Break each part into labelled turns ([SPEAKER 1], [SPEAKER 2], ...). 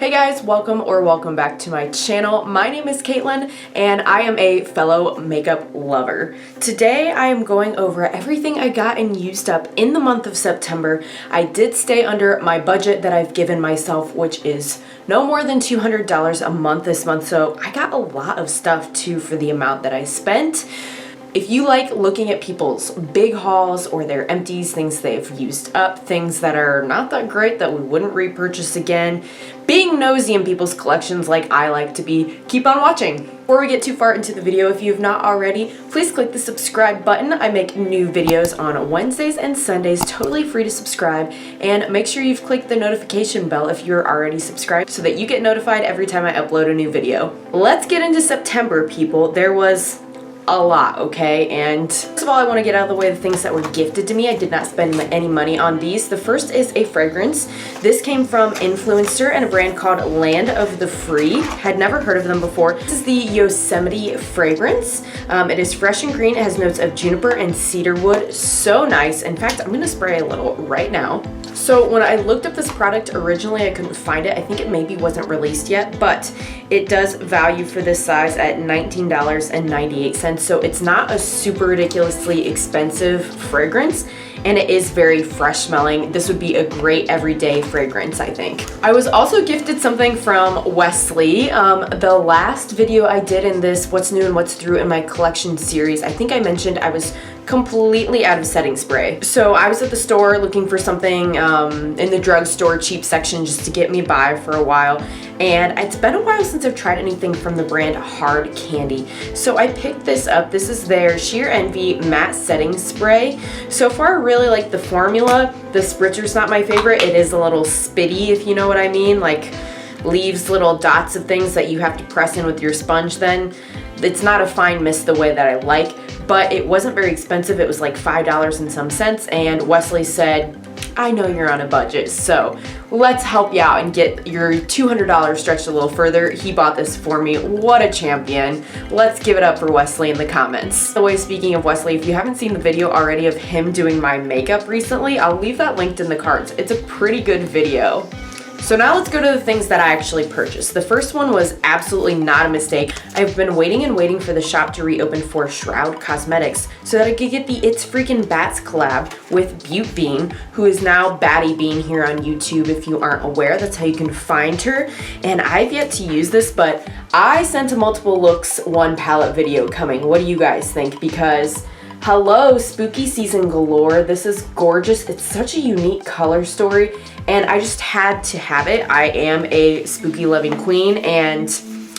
[SPEAKER 1] Hey guys, welcome back to my channel. My name is Caitlin and I am a fellow makeup lover. Today I am going over everything I got and used up in the month of September. I did stay under my budget that I've given myself, which is no more than $200 a month this month, so I got a lot of stuff too for the amount that I spent. If you like looking at people's big hauls or their empties, things they've used up, things that are not that great that we wouldn't repurchase again, being nosy in people's collections like I like to be, keep on watching. Before we get too far into the video, if you have not already, please click the subscribe button. I make new videos on Wednesdays and Sundays, totally free to subscribe, and make sure you've clicked the notification bell if you're already subscribed so that you get notified every time I upload a new video. Let's get into September, people. There was a lot, okay? And first of all, I want to get out of the way the things that were gifted to me. I did not spend any money on these. The first is a fragrance. This came from Influencer and a brand called Land of the Free. Had never heard of them before. This is the Yosemite fragrance. It is fresh and green. It has notes of juniper and cedarwood. So nice. In fact, I'm going to spray a little right now. So when I looked up this product originally, I couldn't find it. I think it maybe wasn't released yet, but it does value for this size at $19.98. So it's not a super ridiculously expensive fragrance, and it is very fresh smelling. This would be a great everyday fragrance, I think. I was also gifted something from Wesley. The last video I did in this What's New and What's Through in my collection series, I think I mentioned I was completely out of setting spray. So I was at the store looking for something in the drugstore cheap section just to get me by for a while. And it's been a while since I've tried anything from the brand Hard Candy. So I picked this up. This is their Sheer Envy Matte Setting Spray. So far, I really like the formula. The spritzer's not my favorite. It is a little spitty, if you know what I mean. Like, leaves little dots of things that you have to press in with your sponge then. It's not a fine mist the way that I like, but it wasn't very expensive. It was like $5 and some cents, and Wesley said, I know you're on a budget, so let's help you out and get your $200 stretched a little further. He bought this for me. What a champion. Let's give it up for Wesley in the comments. By the way, speaking of Wesley, if you haven't seen the video already of him doing my makeup recently, I'll leave that linked in the cards. It's a pretty good video. So now let's go to the things that I actually purchased. The first one was absolutely not a mistake. I've been waiting and waiting for the shop to reopen for Shroud Cosmetics so that I could get the It's Freaking Bats collab with Butte Bean, who is now Batty Bean here on YouTube if you aren't aware. That's how you can find her. And I've yet to use this, but I sent a multiple looks one palette video coming. What do you guys think? Because hello, spooky season galore. This is gorgeous. It's such a unique color story, and I just had to have it. I am a spooky loving queen, and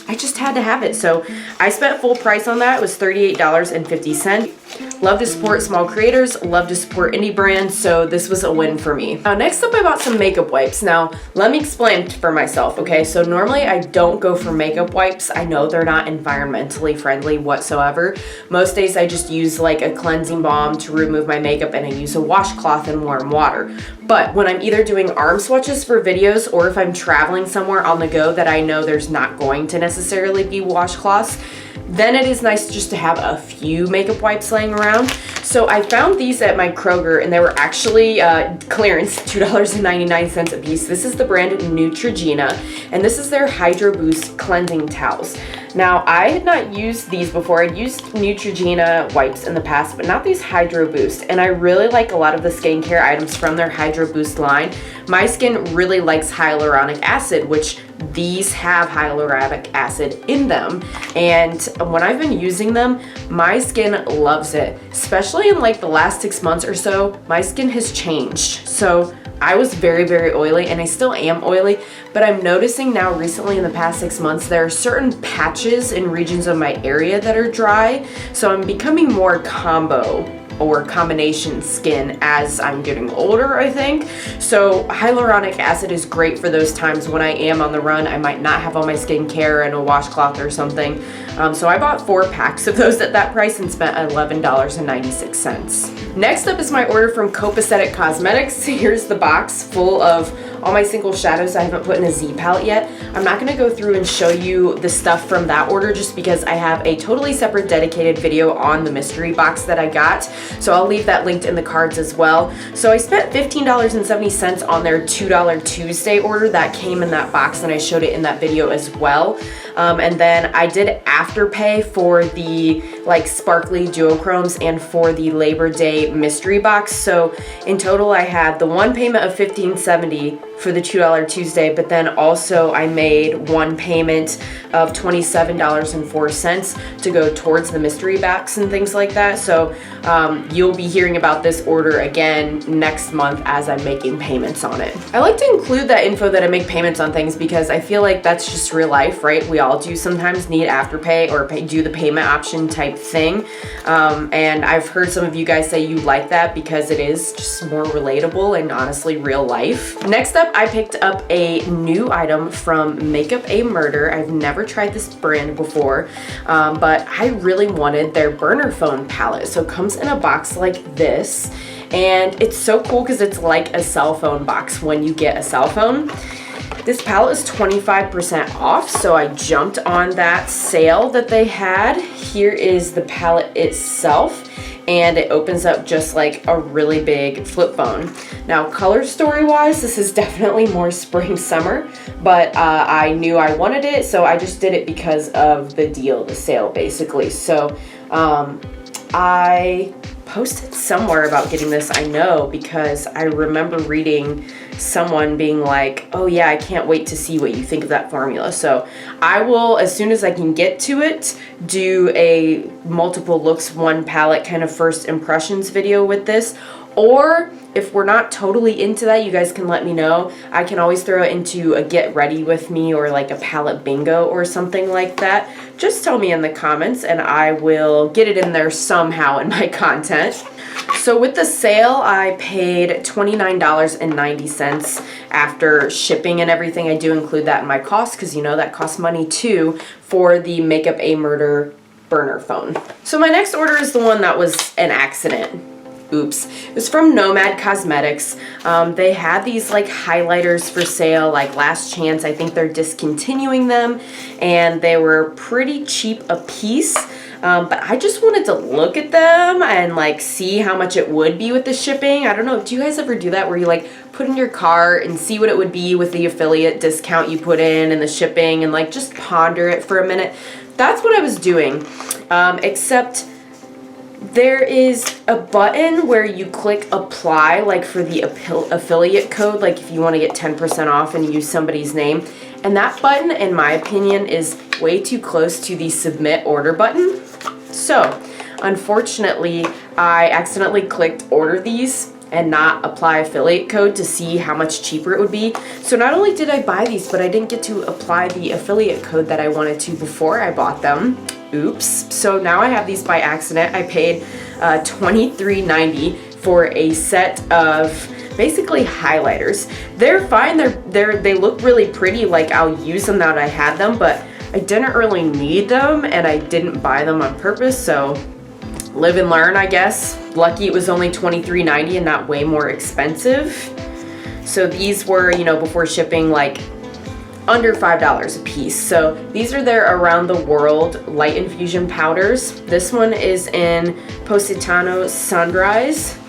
[SPEAKER 1] I just had to have it. So I spent full price on that. It was $38.50. Love to support small creators, love to support indie brands, so this was a win for me. Next up, I bought some makeup wipes. Now, let me explain for myself, okay? So normally I don't go for makeup wipes. I know they're not environmentally friendly whatsoever. Most days I just use like a cleansing balm to remove my makeup, and I use a washcloth and warm water. But when I'm either doing arm swatches for videos or if I'm traveling somewhere on the go that I know there's not going to necessarily be washcloths, then it is nice just to have a few makeup wipes laying around. So I found these at my Kroger, and they were actually clearance, $2.99 a piece. This is the brand Neutrogena, and this is their Hydro Boost cleansing towels. Now, I had not used these before. I'd used Neutrogena wipes in the past, but not these Hydro Boost. And I really like a lot of the skincare items from their Hydro Boost line. My skin really likes hyaluronic acid, which these have hyaluronic acid in them. And when I've been using them, my skin loves it. Especially in like the last 6 months or so, my skin has changed. So I was very, very oily, and I still am oily, but I'm noticing now recently in the past 6 months, there are certain patches in regions of my area that are dry. So I'm becoming more combo or combination skin as I'm getting older, I think. So hyaluronic acid is great for those times when I am on the run. I might not have all my skincare and a washcloth or something. So I bought 4 packs of those at that price and spent $11.96. Next up is my order from Copacetic Cosmetics. Here's the box full of all my single shadows I haven't put in a Z palette yet. I'm not gonna go through and show you the stuff from that order just because I have a totally separate dedicated video on the mystery box that I got. So I'll leave that linked in the cards as well. So I spent $15.70 on their $2 Tuesday order that came in that box, and I showed it in that video as well. And then I did Afterpay for the like sparkly duochromes and for the Labor Day mystery box. So in total I had the one payment of $15.70 for the $2 Tuesday, but then also I made one payment of $27.04 to go towards the mystery box and things like that. So you'll be hearing about this order again next month as I'm making payments on it. I like to include that info that I make payments on things because I feel like that's just real life, right? We all do sometimes need Afterpay or do the payment option type thing. And I've heard some of you guys say you like that because it is just more relatable and honestly real life. Next up, I picked up a new item from Makeup A Murder. I've never tried this brand before, but I really wanted their burner phone palette. So it comes in a box like this, and it's so cool because it's like a cell phone box when you get a cell phone. This palette is 25% off, so I jumped on that sale that they had. Here is the palette itself, and it opens up just like a really big flip phone. Now, color story wise, this is definitely more spring summer, but I knew I wanted it, so I just did it because of the deal, the sale basically. So I posted somewhere about getting this, I know, because I remember reading someone being like, oh yeah, I can't wait to see what you think of that formula. So I will, as soon as I can get to it, do a multiple looks, one palette kind of first impressions video with this. Or if we're not totally into that, you guys can let me know. I can always throw it into a get ready with me or like a palette bingo or something like that. Just tell me in the comments and I will get it in there somehow in my content. So with the sale, I paid $29.90 after shipping and everything. I do include that in my cost because you know that costs money too for the Makeup A Murder burner phone. So my next order is the one that was an accident. Oops. It was from Nomad Cosmetics. They had these like highlighters for sale, like last chance. I think they're discontinuing them, and they were pretty cheap a piece. But I just wanted to look at them and like see how much it would be with the shipping. I don't know, do you guys ever do that where you like put in your cart and see what it would be with the affiliate discount you put in and the shipping and like just ponder it for a minute? That's what I was doing, except there is a button where you click apply, like for the affiliate code, like if you want to get 10% off and use somebody's name. And that button, in my opinion, is way too close to the submit order button. So, unfortunately, I accidentally clicked order these and not apply affiliate code to see how much cheaper it would be. So not only did I buy these, but I didn't get to apply the affiliate code that I wanted to before I bought them. Oops. So now I have these by accident. I paid $23.90 for a set of basically highlighters. They're fine. They look really pretty. Like I'll use them now that I had them, but I didn't really need them and I didn't buy them on purpose. So live and learn, I guess. Lucky it was only $23.90 and not way more expensive. So these were, you know, before shipping, like under $5 a piece. So these are their Around the World Light Infusion powders. This one is in Positano Sunrise.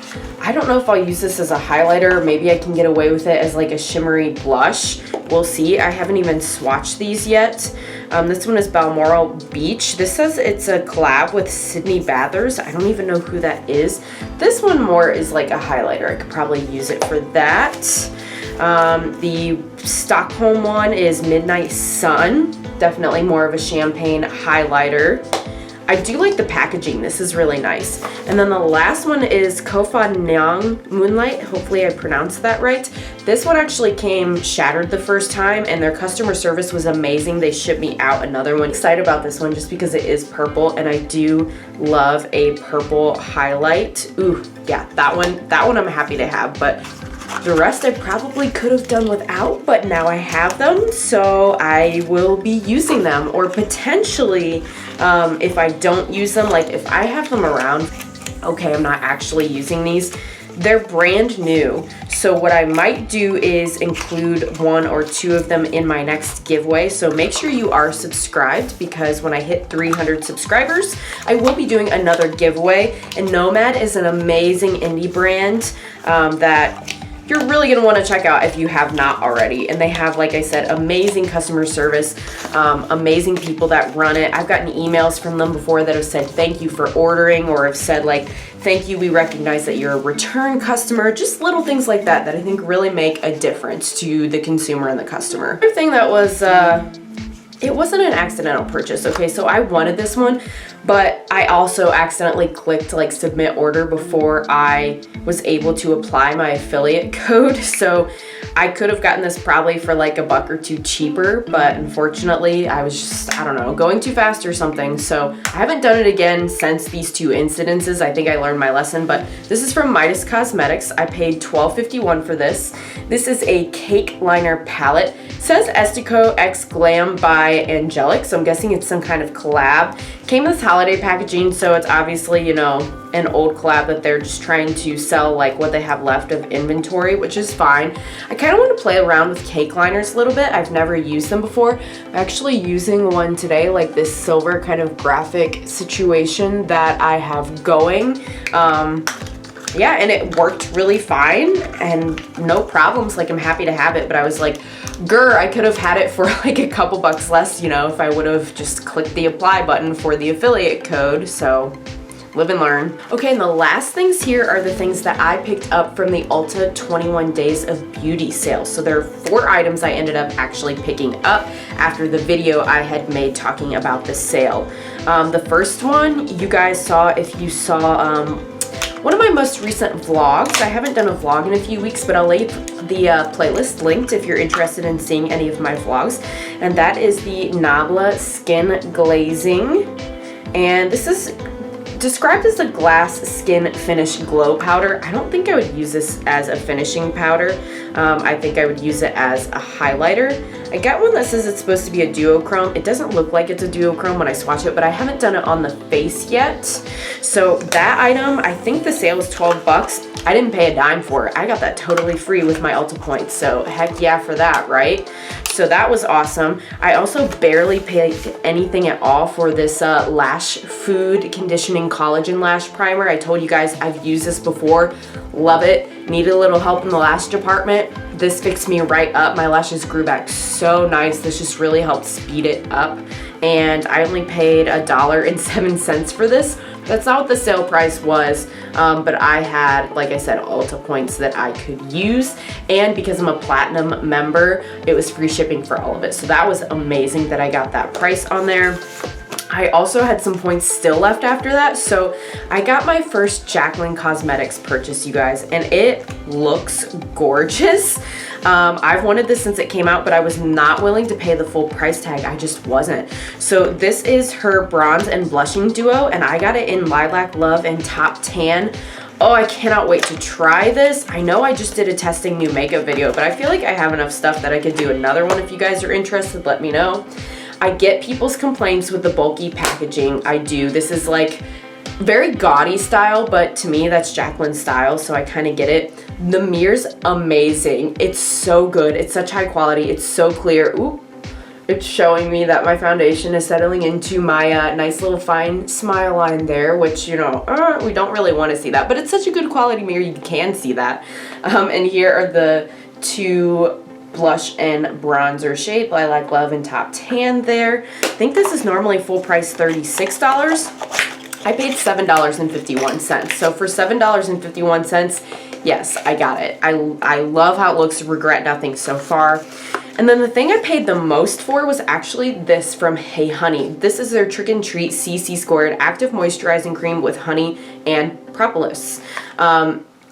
[SPEAKER 1] I don't know if I'll use this as a highlighter, or maybe I can get away with it as like a shimmery blush. We'll see. I haven't even swatched these yet. This one is Balmoral Beach. This says it's a collab with Sydney Bathers. I don't even know who that is. This one more is like a highlighter. I could probably use it for that. The Stockholm one is Midnight Sun. Definitely more of a champagne highlighter. I do like the packaging. This is really nice. And then the last one is Kofa Nyang Moonlight. Hopefully I pronounced that right. This one actually came shattered the first time and their customer service was amazing. They shipped me out another one. Excited about this one just because it is purple and I do love a purple highlight. Ooh, yeah, that one I'm happy to have, but the rest I probably could have done without, but now I have them, so I will be using them. Or potentially, if I don't use them, like if I have them around, okay, I'm not actually using these, They're brand new, so what I might do is include 1 or 2 of them in my next giveaway. So make sure you are subscribed, because when I hit 300 subscribers, I will be doing another giveaway. And Nomad is an amazing indie brand that you're really gonna wanna check out if you have not already. And they have, like I said, amazing customer service, amazing people that run it. I've gotten emails from them before that have said thank you for ordering, or have said like, thank you, we recognize that you're a return customer. Just little things like that that I think really make a difference to the consumer and the customer. Another thing that was, it wasn't an accidental purchase, okay? So I wanted this one, but I also accidentally clicked like submit order before I was able to apply my affiliate code. So I could have gotten this probably for like $1 or $2 cheaper, but unfortunately I was just, I don't know, going too fast or something. So I haven't done it again since these 2 incidences. I think I learned my lesson, but this is from Nomad Cosmetics. I paid $12.51 for this. This is a cake liner palette. It says Estico X Glam by Angelic, so I'm guessing it's some kind of collab. Came with holiday packaging, so it's obviously, you know, an old collab that they're just trying to sell like what they have left of inventory, which is fine. I kind of want to play around with cake liners a little bit. I've never used them before. I'm actually using one today, like this silver kind of graphic situation that I have going. Yeah, and it worked really fine and no problems. Like, I'm happy to have it, but I was like, grr, I could have had it for like a couple bucks less, you know, if I would have just clicked the apply button for the affiliate code. So live and learn. Okay, and the last things here are the things that I picked up from the Ulta 21 Days of Beauty sale. So there are 4 items I ended up actually picking up after the video I had made talking about the sale. The first one you guys saw, if you saw one of my most recent vlogs. I haven't done a vlog in a few weeks, but I'll leave the playlist linked if you're interested in seeing any of my vlogs. And that is the Nabla Skin Glazing. And this is described as a glass skin finish glow powder. I don't think I would use this as a finishing powder. I think I would use it as a highlighter. I got one that says it's supposed to be a duochrome. It doesn't look like it's a duochrome when I swatch it, but I haven't done it on the face yet. So that item, I think the sale was 12 bucks. I didn't pay a dime for it. I got that totally free with my Ulta points, so heck yeah for that, right? So that was awesome. I also barely paid anything at all for this Lash Food Conditioning Collagen Lash Primer. I told you guys I've used this before. Love it. Needed a little help in the lash department. This fixed me right up. My lashes grew back so nice. This just really helped speed it up. And I only paid $1.07 for this. That's not what the sale price was, but I had, like I said, Ulta points that I could use, and because I'm a platinum member, it was free shipping for all of it. So that was amazing that I got that price on there. I also had some points still left after that, so I got my first Jaclyn Cosmetics purchase, you guys, and it looks gorgeous. I've wanted this since it came out, but I was not willing to pay the full price tag. I just wasn't. So this is her bronze and blushing duo, and I got it in Lilac Love and Top Tan. Oh, I cannot wait to try this. I know I just did a testing new makeup video, but I feel like I have enough stuff that I could do another one. If you guys are interested, let me know. I get people's complaints with the bulky packaging. I do. This is like very gaudy style, but to me that's Jaclyn's style, so I kind of get it. The mirror's amazing. It's so good. It's such high quality. It's so clear. Ooh, it's showing me that my foundation is settling into my nice little fine smile line there, which, you know, we don't really want to see that, but it's such a good quality mirror, you can see that. And here are the 2 blush and bronzer shade, Lilac Love and Top Tan there. I think this is normally full price $36. I paid $7.51. So for $7.51, yes, I got it. I love how it looks, regret nothing so far. And then the thing I paid the most for was actually this from Hey Honey. This is their Trick and Treat CC Squared Active Moisturizing Cream with honey and propolis.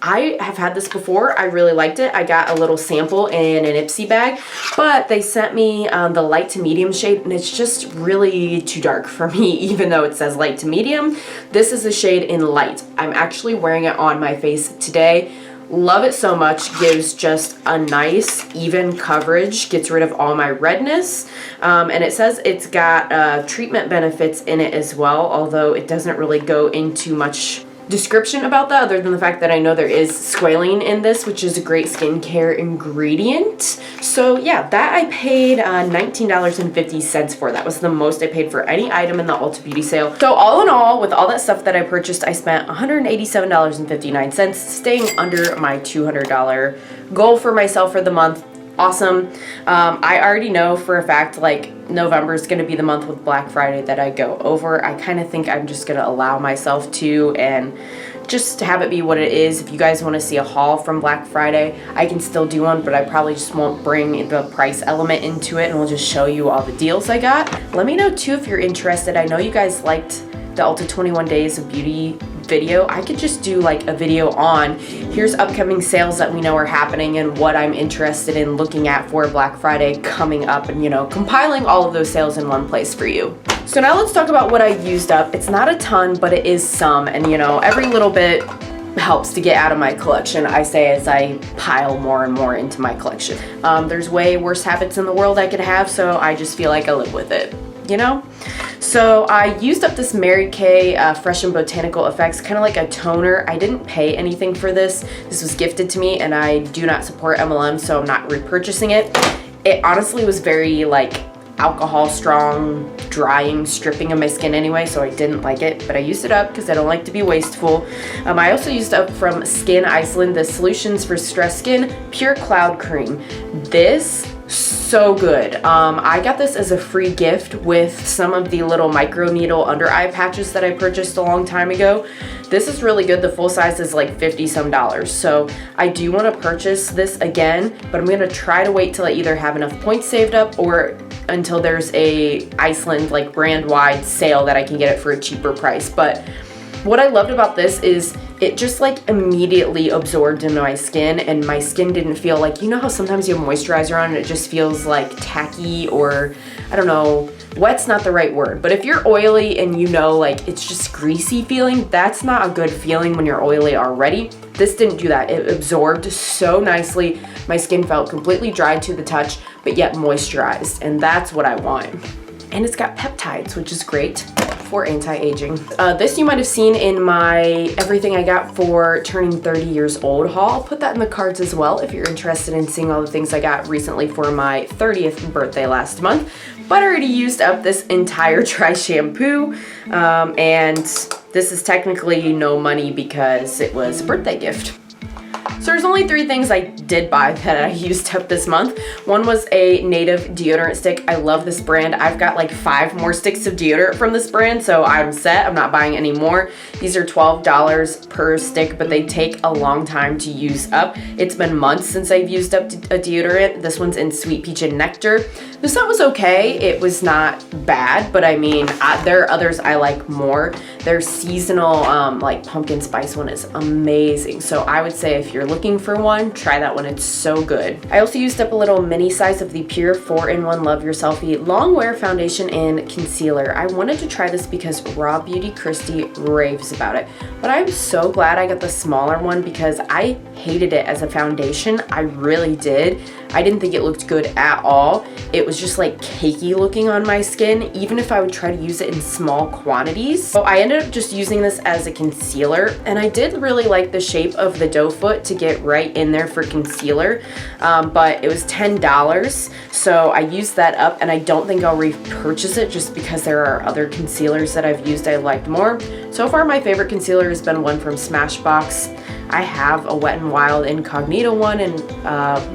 [SPEAKER 1] I have had this before. I really liked it. I got a little sample in an Ipsy bag, but they sent me the light to medium shade, and it's just really too dark for me, even though it says light to medium. This is the shade in light. I'm actually wearing it on my face today. Love it so much. Gives just a nice even coverage, gets rid of all my redness, and it says it's got treatment benefits in it as well, although it doesn't really go into much description about that other than the fact that I know there is squalene in this, which is a great skincare ingredient. So yeah, that I paid $19.50 for. That was the most I paid for any item in the Ulta Beauty sale. So all in all, with all that stuff that I purchased, I spent $187.59, staying under my $200 goal for myself for the month. Awesome. I already know for a fact, like, November is going to be the month with Black Friday that I go over. I kind of think I'm just going to allow myself to and just have it be what it is. If you guys want to see a haul from Black Friday, I can still do one, but I probably just won't bring the price element into it, and we'll just show you all the deals I got. Let me know too if you're interested. I know you guys liked the Ulta 21 Days of Beauty video. I could just do like a video on here's upcoming sales that we know are happening and what I'm interested in looking at for Black Friday coming up, and, you know, compiling all of those sales in one place for you. So now let's talk about what I used up. It's not a ton, but it is some, and you know, every little bit helps to get out of my collection, I say, as I pile more and more into my collection. There's way worse habits in the world I could have, so I just feel like I live with it, you know? So I used up this Mary Kay Fresh and Botanical Effects, kind of like a toner. I didn't pay anything for this. This was gifted to me, and I do not support MLM, so I'm not repurchasing it. It honestly was very like alcohol strong, drying, stripping of my skin anyway, so I didn't like it, but I used it up because I don't like to be wasteful. I also used up from Skin Iceland the Solutions for Stress Skin Pure Cloud Cream. This, so good. I got this as a free gift with some of the little micro needle under eye patches that I purchased a long time ago. This is really good. The full size is like $50 some, so I do want to purchase this again, but I'm going to try to wait till I either have enough points saved up or until there's a Iceland like brand-wide sale that I can get it for a cheaper price. But what I loved about this is it just like immediately absorbed into my skin, and my skin didn't feel like, you know how sometimes you have moisturizer on and it just feels like tacky, or I don't know, wet's not the right word, but if you're oily and you know like it's just greasy feeling, that's not a good feeling when you're oily already. This didn't do that. It absorbed so nicely. My skin felt completely dry to the touch, but yet moisturized, and that's what I want. And it's got peptides, which is great for anti-aging. This you might have seen in my everything I got for turning 30 years old haul. I'll put that in the cards as well if you're interested in seeing all the things I got recently for my 30th birthday last month. But I already used up this entire dry shampoo, and this is technically no money because it was a birthday gift. So there's only 3 things I did buy that I used up this month. One was a Native deodorant stick. I love this brand. I've got like 5 more sticks of deodorant from this brand, so I'm set. I'm not buying any more. These are $12 per stick, but they take a long time to use up. It's been months since I've used up a deodorant. This one's in Sweet Peach and Nectar. This one was okay. It was not bad, but I mean, there are others I like more. Their seasonal like pumpkin spice one is amazing. So I would say if you're looking for one, try that one. It's so good. I also used up a little mini size of the Pure 4-in-1 Love Yourselfie Long Wear Foundation and Concealer. I wanted to try this because Raw Beauty Christy raves about it, but I'm so glad I got the smaller one because I hated it as a foundation. I really did. I didn't think it looked good at all. It was just like cakey looking on my skin, even if I would try to use it in small quantities. So I ended up just using this as a concealer, and I did really like the shape of the doe foot to get right in there for concealer, but it was $10, so I used that up, and I don't think I'll repurchase it just because there are other concealers that I've used I liked more. So far, my favorite concealer has been one from Smashbox. I have a Wet n Wild Incognito one in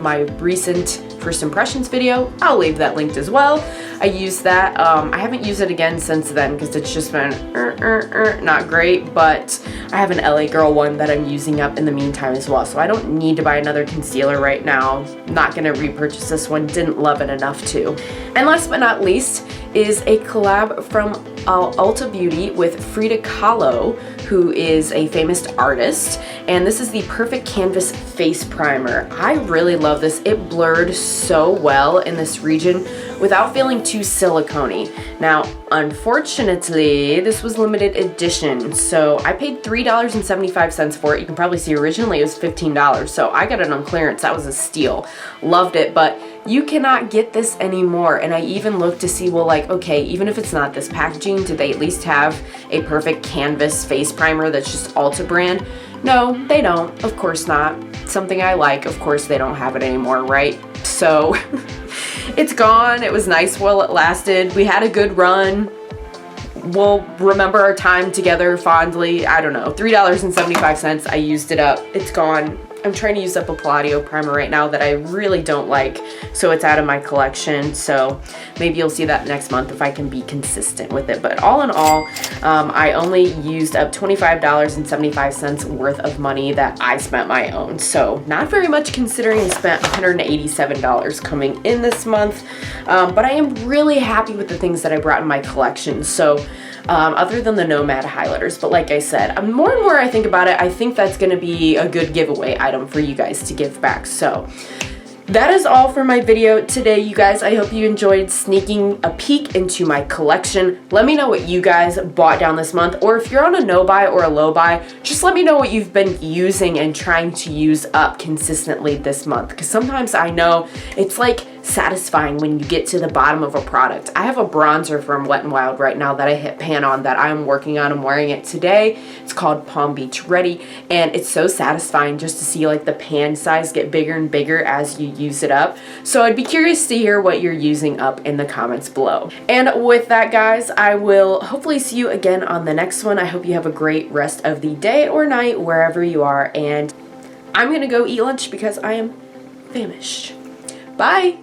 [SPEAKER 1] my recent first impressions video. I'll leave that linked as well. I used that. I haven't used it again since then because it's just been not great, but I have an LA Girl one that I'm using up in the meantime as well, so I don't need to buy another concealer right now. Not gonna repurchase this one, didn't love it enough to. And last but not least is a collab from Ulta Beauty with Frida Kahlo, who is a famous artist, and this is the Perfect Canvas Face Primer. I really love this. It blurred so well in this region without feeling too silicone-y. Now, unfortunately, this was limited edition, so I paid $3.75 for it. You can probably see originally it was $15, so I got it on clearance. That was a steal. Loved it, but You cannot get this anymore. And I even looked to see, well, like, okay, even if it's not this packaging, do they at least have a perfect canvas face primer that's just Ulta brand? No, they don't. Of course not. Something I like, of course they don't have it anymore, right? So it's gone. It was nice while it lasted. We had a good run. We'll remember our time together fondly. I don't know, $3.75. I used it up. It's gone. I'm trying to use up a Palladio primer right now that I really don't like, so it's out of my collection. So maybe you'll see that next month if I can be consistent with it. But all in all, I only used up $25.75 worth of money that I spent my own. So not very much considering I spent $187 coming in this month. But I am really happy with the things that I brought in my collection. So other than the Nomad highlighters, but like I said, more and more I think about it, I think that's going to be a good giveaway item for you guys to give back. So that is all for my video today, you guys. I hope you enjoyed sneaking a peek into my collection. Let me know what you guys bought down this month, or if you're on a no buy or a low buy, just let me know what you've been using and trying to use up consistently this month, because sometimes I know it's like satisfying when you get to the bottom of a product. I have a bronzer from Wet n Wild right now that I hit pan on that I'm working on. I'm wearing it today. It's called Palm Beach Ready, and it's so satisfying just to see like the pan size get bigger and bigger as you use it up. So I'd be curious to hear what you're using up in the comments below. And with that, guys, I will hopefully see you again on the next one. I hope you have a great rest of the day or night wherever you are, and I'm gonna go eat lunch because I am famished. Bye!